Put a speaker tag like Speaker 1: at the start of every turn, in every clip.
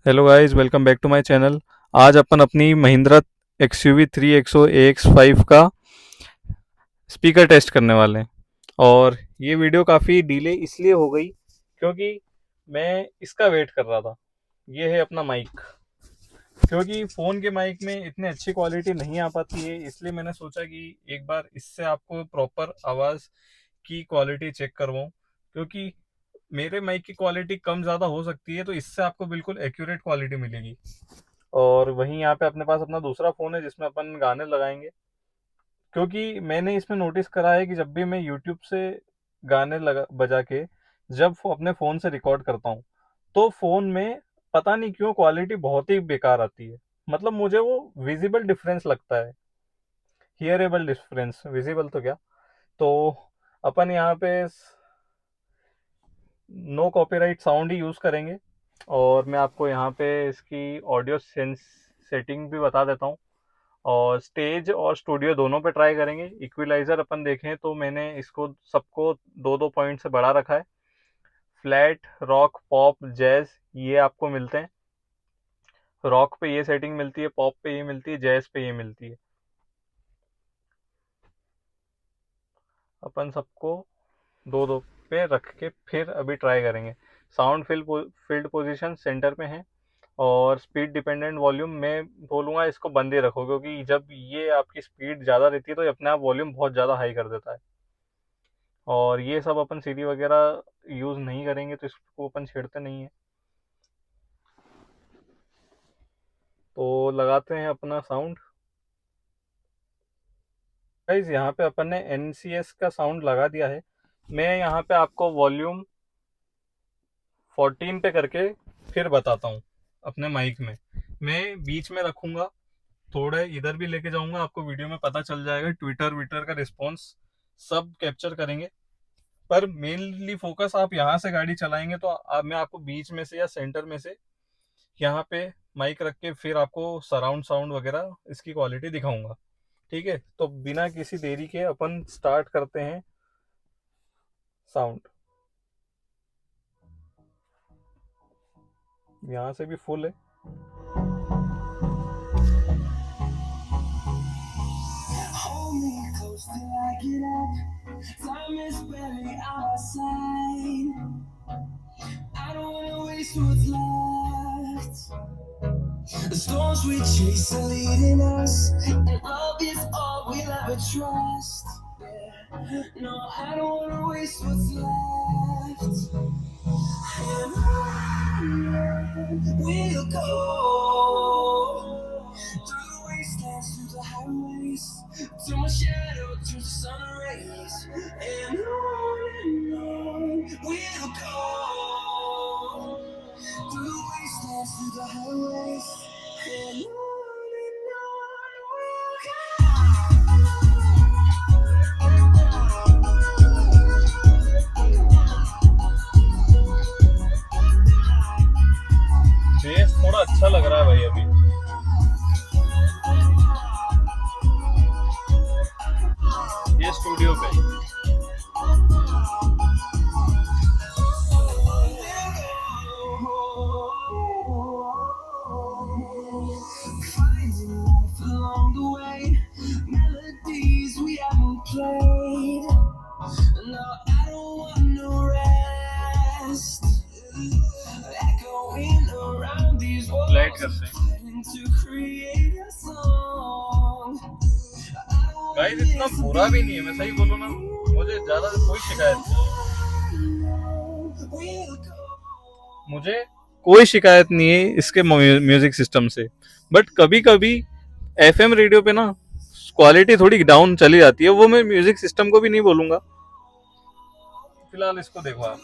Speaker 1: Hello guys, welcome back to my channel. आज अपन अपनी महिंद्रा XUV 3XO AX5 का स्पीकर टेस्ट करने वाले हैं। और ये वीडियो काफ़ी डिले इसलिए हो गई क्योंकि मैं इसका वेट कर रहा था। ये है अपना माइक। क्योंकि फ़ोन के माइक में इतनी अच्छी क्वालिटी नहीं आ पाती है, इसलिए मैंने सोचा कि एक बार इससे आपको प्रॉपर आवाज़ की क्वालिटी चेक करवाऊँ। क्योंकि मेरे माइक की क्वालिटी कम ज़्यादा हो सकती है, तो इससे आपको बिल्कुल एक्यूरेट क्वालिटी मिलेगी। और वहीं यहाँ पे अपने पास अपना दूसरा फ़ोन है जिसमें अपन गाने लगाएंगे। क्योंकि मैंने इसमें नोटिस करा है कि जब भी मैं यूट्यूब से गाने लगा बजा के जब अपने फ़ोन से रिकॉर्ड करता हूँ, तो फ़ोन में पता नहीं क्यों क्वालिटी बहुत ही बेकार आती है। मतलब मुझे वो विजिबल डिफरेंस लगता है, हियरेबल डिफरेंस, विजिबल तो क्या। तो अपन यहाँ पे नो कॉपीराइट साउंड ही यूज़ करेंगे। और मैं आपको यहाँ पे इसकी ऑडियो सेंस सेटिंग भी बता देता हूँ। और स्टेज और स्टूडियो दोनों पे ट्राई करेंगे। इक्विलाइजर अपन देखें तो मैंने इसको सबको दो दो पॉइंट से बढ़ा रखा है। फ्लैट, रॉक, पॉप, जैज ये आपको मिलते हैं। रॉक पे ये सेटिंग मिलती है, पॉप पे ये मिलती है, जैज पे ये मिलती है। अपन सबको दो दो पे रख के फिर अभी ट्राई करेंगे। साउंड फील्ड पोजीशन सेंटर पे है। और स्पीड डिपेंडेंट वॉल्यूम मैं बोलूँगा इसको बंद ही रखो, क्योंकि जब ये आपकी स्पीड ज़्यादा रहती है तो ये अपने आप वॉल्यूम बहुत ज़्यादा हाई कर देता है। और ये सब अपन सीडी वगैरह यूज़ नहीं करेंगे, तो इसको अपन छेड़ते नहीं है। तो लगाते हैं अपना साउंड। गाइस, यहाँ पे अपन ने NCS का साउंड लगा दिया है। मैं यहाँ पे आपको वॉल्यूम 14 पे करके फिर बताता हूँ। अपने माइक में मैं बीच में रखूँगा, थोड़े इधर भी लेके जाऊँगा, आपको वीडियो में पता चल जाएगा। ट्विटर ट्विटर का रिस्पॉन्स सब कैप्चर करेंगे। पर मेनली फोकस आप यहाँ से गाड़ी चलाएंगे तो मैं आपको बीच में से या सेंटर में से यहाँ पे माइक रख के फिर आपको सराउंड साउंड वगैरह इसकी क्वालिटी दिखाऊंगा। ठीक है, तो बिना किसी देरी के अपन स्टार्ट करते हैं साउंड। यहाँ से भी फुल है। Hold me close till I get up. Time is barely on our side. I don't wanna waste what's left. The storms we chase are leading us, and love is all we'll ever trust. Yeah. No, I don't wanna waste what's left. And on we'll go through the wastelands, through the highways, till my shadow turns to sun rays. And on we'll go through the wastelands, through the highways, and on we'll go. Base थोड़ा अच्छा लग रहा है भाई अभी। ये studio पे finding life along the way, melodies we haven't played. No, I don't want no rest. Echoing around these walls, fighting to create a song. Guys, इतना बुरा भी नहीं है, मैं सही बोलूँ ना, मुझे ज्यादा कोई शिकायत नहीं। मुझे कोई शिकायत नहीं है इसके म्यूजिक सिस्टम से। बट कभी कभी FM रेडियो पे ना क्वालिटी थोड़ी डाउन चली जाती है, वो मैं म्यूजिक सिस्टम को भी नहीं बोलूंगा। फिलहाल इसको देखो आप।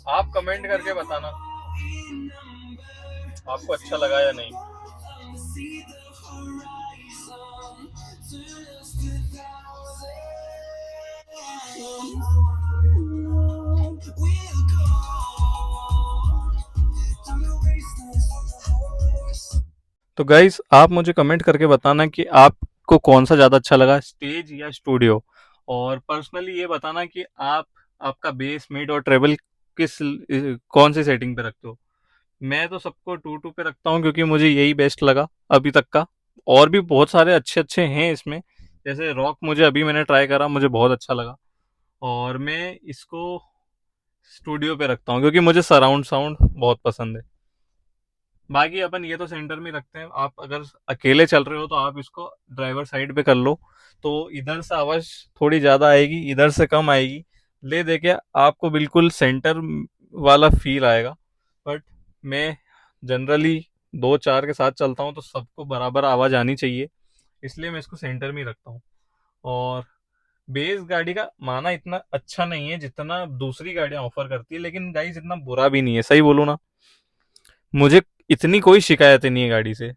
Speaker 1: आप कमेंट करके बताना आपको अच्छा लगा या नहीं। तो गाइस आप मुझे कमेंट करके बताना कि आपको कौन सा ज़्यादा अच्छा लगा, स्टेज या स्टूडियो। और पर्सनली ये बताना कि आप आपका बेस मिड और ट्रेबल कौन सी सेटिंग पे रखते हो। मैं तो सबको 2-2 पे रखता हूँ क्योंकि मुझे यही बेस्ट लगा अभी तक का। और भी बहुत सारे अच्छे अच्छे हैं इसमें, जैसे रॉक मुझे अभी मैंने ट्राई करा, मुझे बहुत अच्छा लगा। और मैं इसको स्टूडियो पे रखता हूँ क्योंकि मुझे सराउंड साउंड बहुत पसंद है। बाकी अपन ये तो सेंटर में रखते हैं, आप अगर अकेले चल रहे हो तो आप इसको ड्राइवर साइड पे कर लो, तो इधर से आवाज़ थोड़ी ज़्यादा आएगी, इधर से कम आएगी। ले दे के आपको बिल्कुल सेंटर वाला फील आएगा। बट मैं जनरली 2-4 के साथ चलता हूँ तो सबको बराबर आवाज़ आनी चाहिए, इसलिए मैं इसको सेंटर में ही रखता हूँ। और बेस गाड़ी का माना इतना अच्छा नहीं है जितना दूसरी गाड़ियां ऑफर करती है, लेकिन गाइस इतना बुरा भी नहीं है, सही बोलूँ ना। मुझे इतनी कोई शिकायत नहीं है गाड़ी से।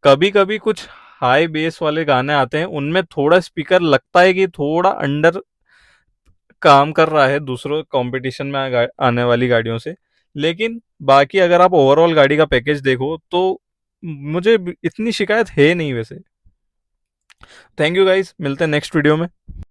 Speaker 1: कभी कभी कुछ हाई बेस वाले गाने आते हैं, उनमें थोड़ा स्पीकर लगता है कि थोड़ा अंडर काम कर रहा है दूसरों कंपटीशन में आने वाली गाड़ियों से। लेकिन बाकी अगर आप ओवरऑल गाड़ी का पैकेज देखो तो मुझे इतनी शिकायत है नहीं वैसे। थैंक यू गाइस, मिलते हैं नेक्स्ट वीडियो में।